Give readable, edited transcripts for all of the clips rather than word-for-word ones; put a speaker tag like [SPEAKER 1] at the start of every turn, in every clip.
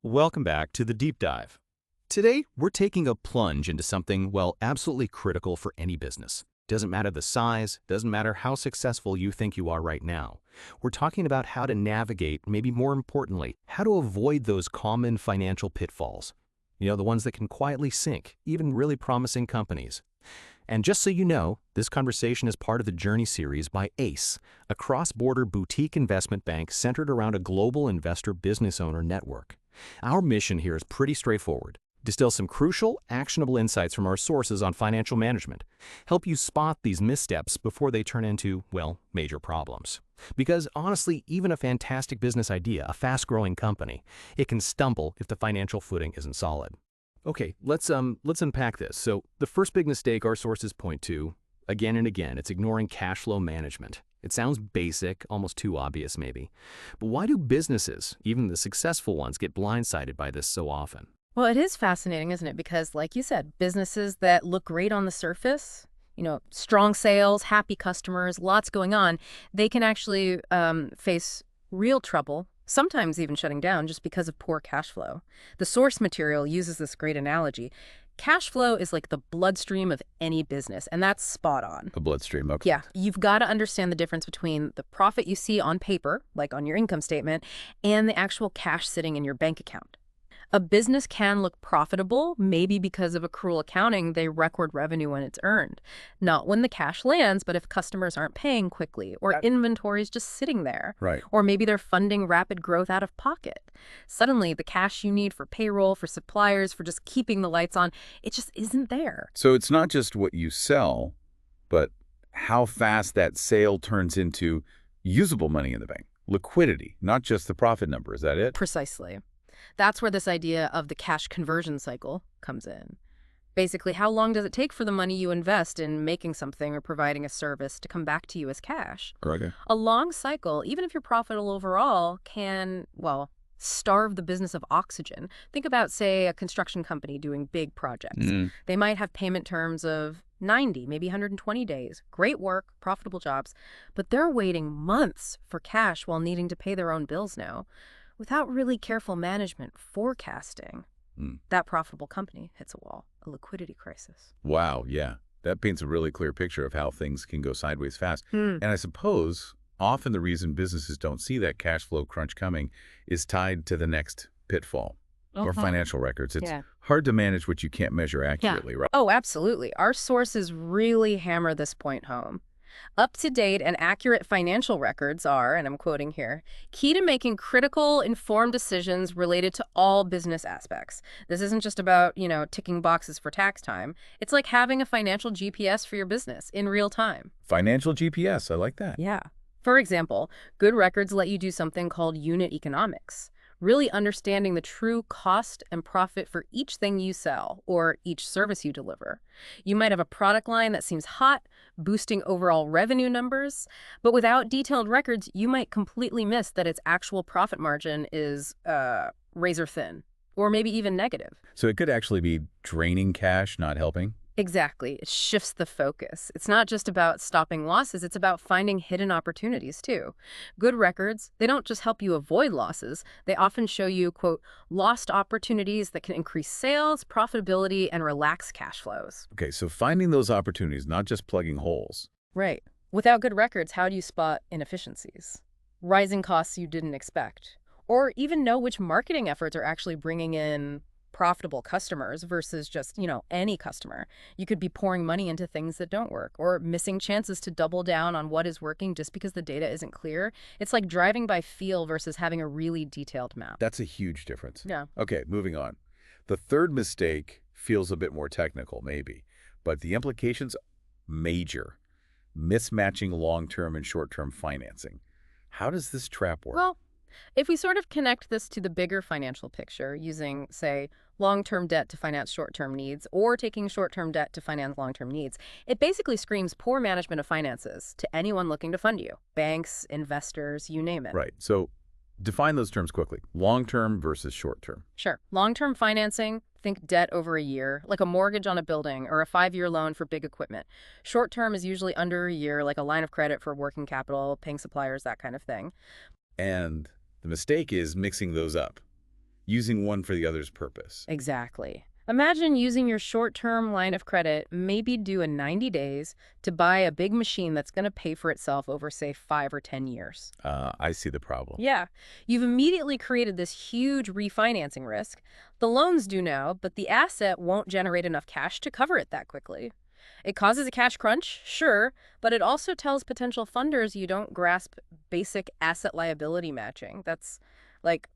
[SPEAKER 1] Welcome back to the Deep Dive. Today, we're taking a plunge into something, well, absolutely critical for any business. Doesn't matter the size, doesn't matter how successful you think you are right now. We're talking about how to navigate, maybe more importantly, how to avoid those common financial pitfalls. The ones that can quietly sink, even really promising companies. And just so you know, this conversation is part of the Journey series by ACE, a cross-border boutique investment bank centered around a global investor business owner network. Our mission here is pretty straightforward. Distill some crucial, actionable insights from our sources on financial management. Help you spot these missteps before they turn into, well, major problems. Because honestly, even a fantastic business idea, a fast-growing company, it can stumble if the financial footing isn't solid. Okay, let's unpack this. So the first big mistake our sources point to, again and again, it's ignoring cash flow management. It sounds basic, almost too obvious maybe. But why do businesses, even the successful ones, get blindsided by this so often?
[SPEAKER 2] Well, it is fascinating, isn't it? Because, like you said, businesses that look great on the surface, strong sales, happy customers, lots going on, they can actually face real trouble, sometimes even shutting down just because of poor cash flow. The source material uses this great analogy. Cash flow is like the bloodstream of any business, and that's spot on.
[SPEAKER 1] A bloodstream, okay.
[SPEAKER 2] Yeah, you've got to understand the difference between the profit you see on paper, like on your income statement, and the actual cash sitting in your bank account. A business can look profitable, maybe because of accrual accounting, they record revenue when it's earned. Not when the cash lands, but if customers aren't paying quickly, or inventory is just sitting there.
[SPEAKER 1] Right.
[SPEAKER 2] Or maybe they're funding rapid growth out of pocket. Suddenly, the cash you need for payroll, for suppliers, for just keeping the lights on, it just isn't there.
[SPEAKER 3] So it's not just what you sell, but how fast that sale turns into usable money in the bank. Liquidity, not just the profit number. Is that it?
[SPEAKER 2] Precisely. That's where this idea of the cash conversion cycle comes in. Basically, how long does it take for the money you invest in making something or providing a service to come back to you as cash?
[SPEAKER 3] Okay.
[SPEAKER 2] A long cycle, even if you're profitable overall, can, well, starve the business of oxygen. Think about, say, a construction company doing big projects. They might have payment terms of 90, maybe 120 days. Great work, profitable jobs, but they're waiting months for cash while needing to pay their own bills now. Without really careful management, forecasting, that profitable company hits a wall, a liquidity crisis.
[SPEAKER 3] Wow, yeah. That paints a really clear picture of how things can go sideways fast. And I suppose often the reason businesses don't see that cash flow crunch coming is tied to the next pitfall or financial records. It's hard to manage what you can't measure accurately, right?
[SPEAKER 2] Oh, absolutely. Our sources really hammer this point home. Up-to-date and accurate financial records are, and I'm quoting here, key to making critical, informed decisions related to all business aspects. This isn't just about, ticking boxes for tax time. It's like having a financial GPS for your business in real time.
[SPEAKER 3] Financial GPS, I like that.
[SPEAKER 2] Yeah. For example, good records let you do something called unit economics, really understanding the true cost and profit for each thing you sell or each service you deliver. You might have a product line that seems hot, boosting overall revenue numbers, but without detailed records, you might completely miss that its actual profit margin is razor thin, or maybe even negative.
[SPEAKER 3] So it could actually be draining cash, not helping?
[SPEAKER 2] Exactly. It shifts the focus. It's not just about stopping losses, it's about finding hidden opportunities too. Good records, they don't just help you avoid losses, they often show you, quote, lost opportunities that can increase sales, profitability, and relax cash flows.
[SPEAKER 3] Okay, so finding those opportunities, not just plugging holes.
[SPEAKER 2] Right. Without good records, how do you spot inefficiencies? Rising costs you didn't expect? Or even know which marketing efforts are actually bringing in profitable customers versus just, any customer. You could be pouring money into things that don't work or missing chances to double down on what is working just because the data isn't clear. It's like driving by feel versus having a really detailed map.
[SPEAKER 3] That's a huge difference.
[SPEAKER 2] Yeah.
[SPEAKER 3] Okay, moving on. The third mistake feels a bit more technical, maybe, but the implications, major. Mismatching long-term and short-term financing. How does this trap work?
[SPEAKER 2] Well, if we sort of connect this to the bigger financial picture using, say, long-term debt to finance short-term needs or taking short-term debt to finance long-term needs, it basically screams poor management of finances to anyone looking to fund you. Banks, investors, you name it.
[SPEAKER 3] Right. So define those terms quickly. Long-term versus short-term.
[SPEAKER 2] Sure. Long-term financing, think debt over a year, like a mortgage on a building or a 5-year loan for big equipment. Short-term is usually under a year, like a line of credit for working capital, paying suppliers, that kind of thing.
[SPEAKER 3] And the mistake is mixing those up. using one for the other's purpose.
[SPEAKER 2] Exactly. Imagine using your short-term line of credit, maybe due in 90 days, to buy a big machine that's going to pay for itself over, say, 5 or 10 years.
[SPEAKER 3] I see the problem.
[SPEAKER 2] Yeah, you've immediately created this huge refinancing risk. The loans do now, but the asset won't generate enough cash to cover it that quickly. It causes a cash crunch, sure, but it also tells potential funders you don't grasp basic asset liability matching. That's like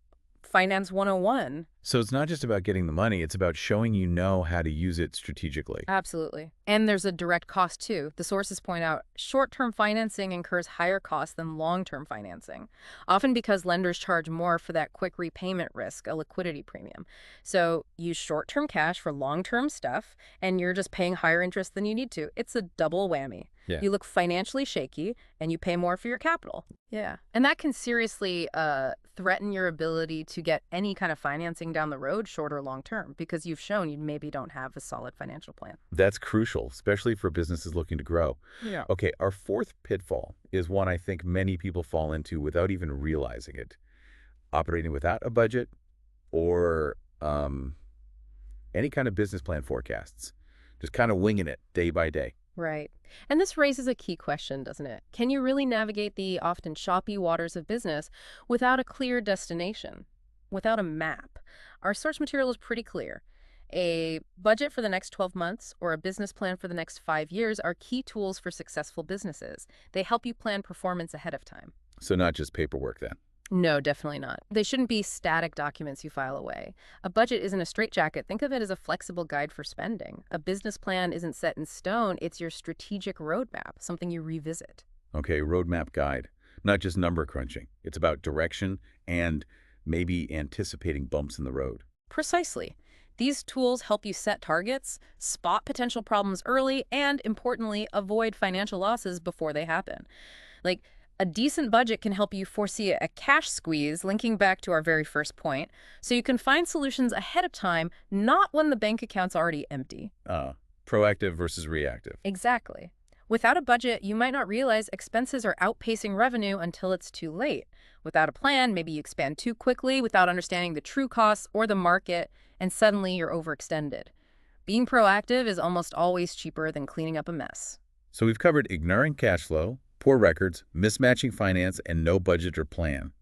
[SPEAKER 2] Finance 101.
[SPEAKER 3] So it's not just about getting the money, it's about showing you know how to use it strategically.
[SPEAKER 2] Absolutely. And there's a direct cost, too. The sources point out short-term financing incurs higher costs than long-term financing, often because lenders charge more for that quick repayment risk, a liquidity premium. So use short-term cash for long-term stuff, and you're just paying higher interest than you need to. It's a double whammy.
[SPEAKER 3] Yeah.
[SPEAKER 2] You look financially shaky, and you pay more for your capital. Yeah. And that can seriously threaten your ability to get any kind of financing down the road, short or long term, because you've shown you maybe don't have a solid financial plan.
[SPEAKER 3] That's crucial, especially for businesses looking to grow.
[SPEAKER 2] Yeah.
[SPEAKER 3] Okay, our fourth pitfall is one I think many people fall into without even realizing it. Operating without a budget or any kind of business plan forecasts. Just kind of winging it day by day.
[SPEAKER 2] Right. And this raises a key question, doesn't it? Can you really navigate the often choppy waters of business without a clear destination, without a map? Our source material is pretty clear. A budget for the next 12 months or a business plan for the next 5 years are key tools for successful businesses. They help you plan performance ahead of time.
[SPEAKER 3] So not just paperwork then.
[SPEAKER 2] No, definitely not. They shouldn't be static documents you file away. A budget isn't a straitjacket. Think of it as a flexible guide for spending. A business plan isn't set in stone. It's your strategic roadmap, something you revisit.
[SPEAKER 3] Okay, roadmap guide. Not just number crunching. It's about direction and maybe anticipating bumps in the road.
[SPEAKER 2] Precisely. These tools help you set targets, spot potential problems early, and, importantly, avoid financial losses before they happen. Like, a decent budget can help you foresee a cash squeeze, linking back to our very first point, so you can find solutions ahead of time, not when the bank account's already empty.
[SPEAKER 3] Proactive versus reactive.
[SPEAKER 2] Exactly. Without a budget, you might not realize expenses are outpacing revenue until it's too late. Without a plan, maybe you expand too quickly without understanding the true costs or the market, and suddenly you're overextended. Being proactive is almost always cheaper than cleaning up a mess.
[SPEAKER 3] So we've covered ignoring cash flow, poor records, mismatching finance, and no budget or plan.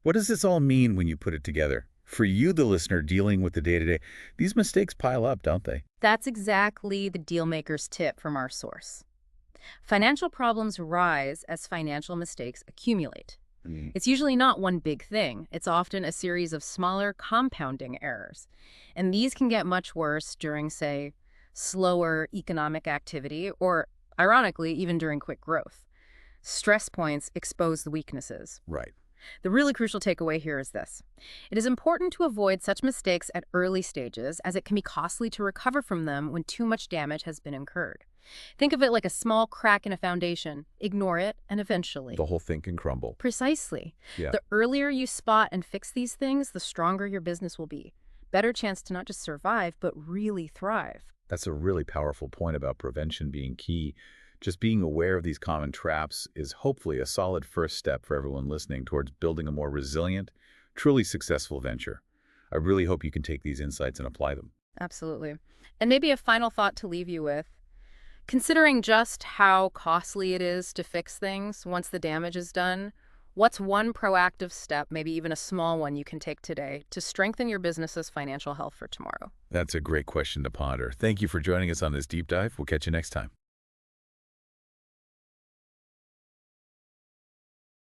[SPEAKER 3] What does this all mean when you put it together? For you, the listener, dealing with the day-to-day, these mistakes pile up, don't they?
[SPEAKER 2] That's exactly the dealmaker's tip from our source. Financial problems rise as financial mistakes accumulate. It's usually not one big thing. It's often a series of smaller compounding errors. And these can get much worse during, say, slower economic activity or, ironically, even during quick growth. Stress points expose the weaknesses.
[SPEAKER 3] Right.
[SPEAKER 2] The really crucial takeaway here is this. It is important to avoid such mistakes at early stages, as it can be costly to recover from them when too much damage has been incurred. Think of it like a small crack in a foundation. Ignore it, and eventually...
[SPEAKER 3] The whole thing can crumble.
[SPEAKER 2] Precisely.
[SPEAKER 3] Yeah.
[SPEAKER 2] The earlier you spot and fix these things, the stronger your business will be. Better chance to not just survive, but really thrive.
[SPEAKER 3] That's a really powerful point about prevention being key. Just being aware of these common traps is hopefully a solid first step for everyone listening towards building a more resilient, truly successful venture. I really hope you can take these insights and apply them.
[SPEAKER 2] Absolutely. And maybe a final thought to leave you with. Considering just how costly it is to fix things once the damage is done, what's one proactive step, maybe even a small one you can take today to strengthen your business's financial health for tomorrow?
[SPEAKER 3] That's a great question to ponder. Thank you for joining us on this deep dive. We'll catch you next time.